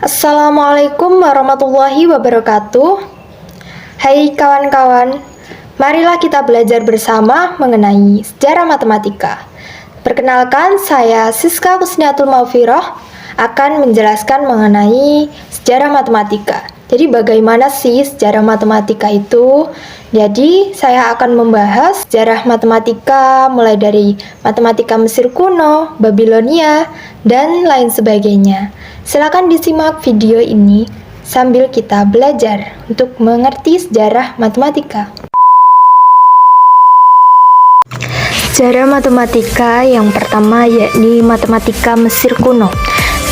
Assalamualaikum warahmatullahi wabarakatuh. Hai kawan-kawan, marilah kita belajar bersama mengenai sejarah matematika. Perkenalkan, saya Siska Kusniatul Maufiroh akan menjelaskan mengenai sejarah matematika. Jadi bagaimana sih sejarah matematika itu? Jadi saya akan membahas sejarah matematika mulai dari matematika Mesir kuno, Babilonia, dan lain sebagainya. Silakan disimak video ini sambil kita belajar untuk mengerti sejarah matematika. Sejarah matematika yang pertama yakni matematika Mesir kuno.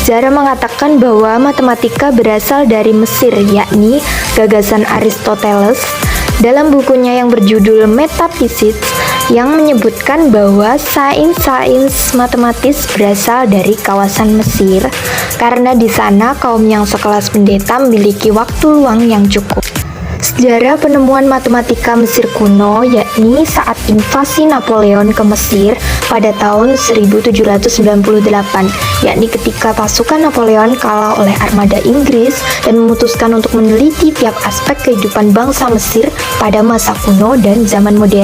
Sejarah mengatakan bahwa matematika berasal dari Mesir, yakni gagasan Aristoteles dalam bukunya yang berjudul Metaphysics, yang menyebutkan bahwa sains matematis berasal dari kawasan Mesir karena di sana kaum yang sekelas pendeta memiliki waktu luang yang cukup. Sejarah penemuan matematika Mesir kuno yakni saat invasi Napoleon ke Mesir pada tahun 1798, yakni ketika pasukan Napoleon kalah oleh armada Inggris dan memutuskan untuk meneliti tiap aspek kehidupan bangsa Mesir pada masa kuno dan zaman modern.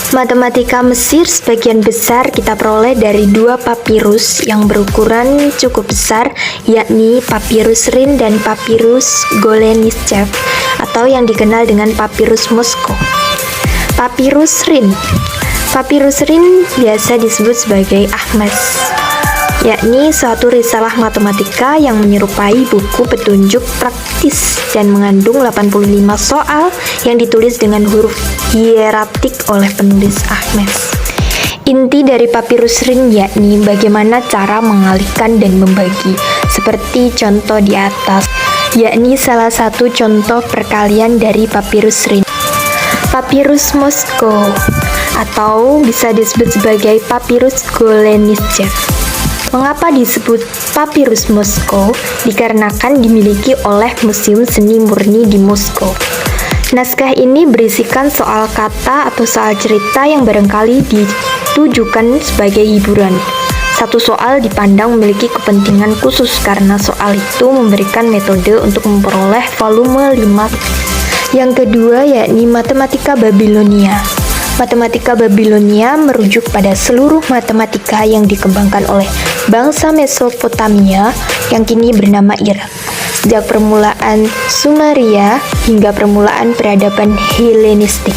Matematika Mesir sebagian besar kita peroleh dari dua papirus yang berukuran cukup besar, yakni Papirus Rin dan Papirus Golenishev, atau yang dikenal dengan Papirus Moskow. Papirus Rin biasa disebut sebagai Ahmes, yakni suatu risalah matematika yang menyerupai buku petunjuk praktis dan mengandung 85 soal yang ditulis dengan huruf hieratik oleh penulis Ahmes. Inti dari Papirus Rin yakni bagaimana cara mengalihkan dan membagi, seperti contoh di atas, yakni salah satu contoh perkalian dari Papirus Rin. Papirus Moskow atau bisa disebut sebagai Papirus Golenishev. Mengapa disebut Papirus Moskow? Dikarenakan dimiliki oleh Museum Seni Murni di Moskow. Naskah ini berisikan soal kata atau soal cerita yang barangkali ditujukan sebagai hiburan. Satu soal dipandang memiliki kepentingan khusus karena soal itu memberikan metode untuk memperoleh volume 5. Yang kedua yakni matematika Babilonia. Matematika Babilonia merujuk pada seluruh matematika yang dikembangkan oleh bangsa Mesopotamia yang kini bernama Irak. Sejak permulaan Sumeria hingga permulaan peradaban Helenistik.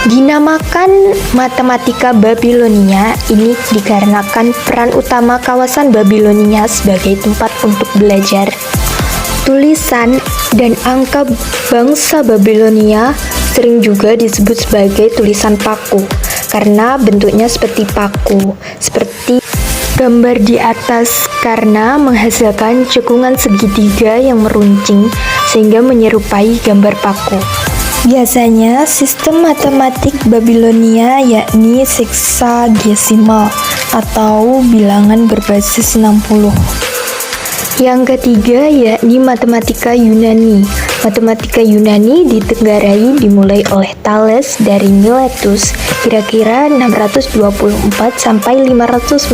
Dinamakan matematika Babilonia ini dikarenakan peran utama kawasan Babilonia sebagai tempat untuk belajar tulisan dan angka. Bangsa Babilonia sering juga disebut sebagai tulisan paku karena bentuknya seperti paku, seperti gambar di atas, karena menghasilkan cekungan segitiga yang meruncing sehingga menyerupai gambar paku. Biasanya sistem matematik Babilonia yakni seksagesimal atau bilangan berbasis 60. Yang ketiga yakni matematika Yunani. Matematika Yunani ditenggarai dimulai oleh Thales dari Miletus kira-kira 624 sampai 546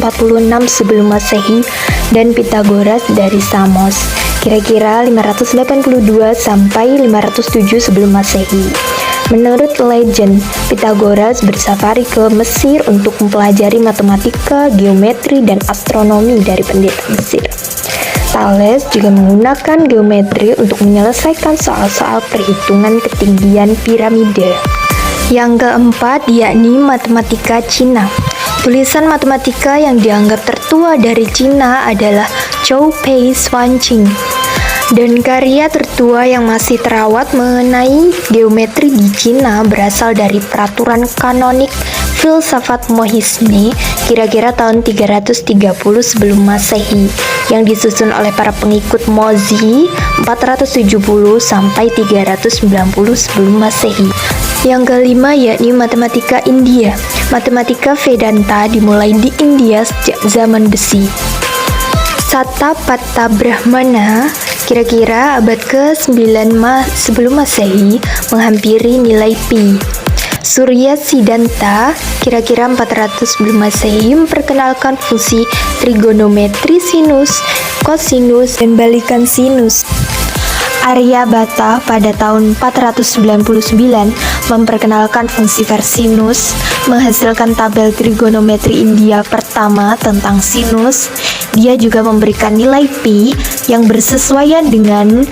sebelum Masehi dan Pythagoras dari Samos kira-kira 582 sampai 507 sebelum Masehi. Menurut legend, Pythagoras bersafari ke Mesir untuk mempelajari matematika, geometri, dan astronomi dari pendeta Mesir. Thales juga menggunakan geometri untuk menyelesaikan soal-soal perhitungan ketinggian piramida. Yang keempat yakni matematika Cina. Tulisan matematika yang dianggap tertua dari Cina adalah Zhou Pei Xuanqing. Dan karya tertua yang masih terawat mengenai geometri di Cina berasal dari peraturan kanonik filsafat Mohisme kira-kira tahun 330 sebelum Masehi yang disusun oleh para pengikut Mozi 470 sampai 390 sebelum Masehi. Yang kelima yakni matematika India. Matematika Vedanta dimulai di India sejak zaman besi. Satapatha Brahmana kira-kira abad ke-9 sebelum Masehi menghampiri nilai pi. Surya Siddhanta kira-kira 400 sebelum Masehi memperkenalkan fungsi trigonometri sinus, kosinus, dan balikan sinus. Aryabhata pada tahun 499 memperkenalkan fungsi versinus, menghasilkan tabel trigonometri India pertama tentang sinus. Dia juga memberikan nilai pi yang bersesuaian dengan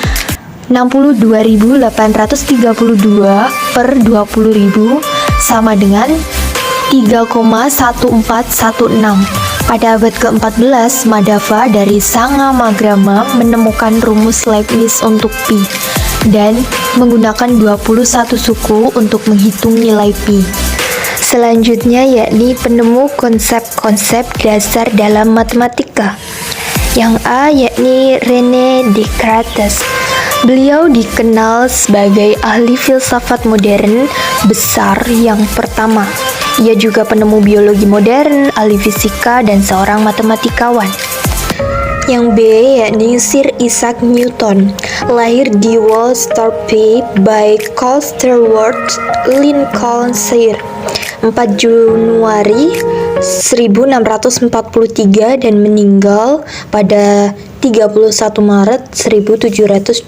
62.832 per 20.000 sama dengan 3,1416. Pada abad ke-14, Madhava dari Sangamagrama menemukan rumus Leibniz untuk pi dan menggunakan 21 suku untuk menghitung nilai pi. Selanjutnya yakni penemu konsep-konsep dasar dalam matematika. Yang A yakni René Descartes. Beliau dikenal sebagai ahli filsafat modern besar yang pertama. Ia juga penemu biologi modern, ahli fisika, dan seorang matematikawan. Yang B yakni Sir Isaac Newton, lahir di Woolsthorpe by Colsterworth, Lincolnshire, 4 Januari 1643 dan meninggal pada 31 Maret 1727,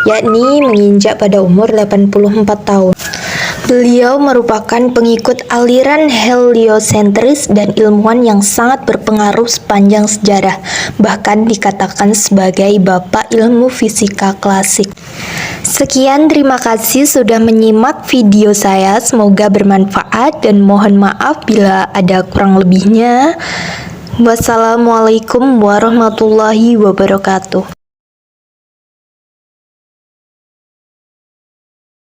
yakni menginjak pada umur 84 tahun. Beliau merupakan pengikut aliran heliosentris dan ilmuwan yang sangat berpengaruh sepanjang sejarah, bahkan dikatakan sebagai bapak ilmu fisika klasik. Sekian, terima kasih sudah menyimak video saya, semoga bermanfaat dan mohon maaf bila ada kurang lebihnya. Wassalamualaikum warahmatullahi wabarakatuh.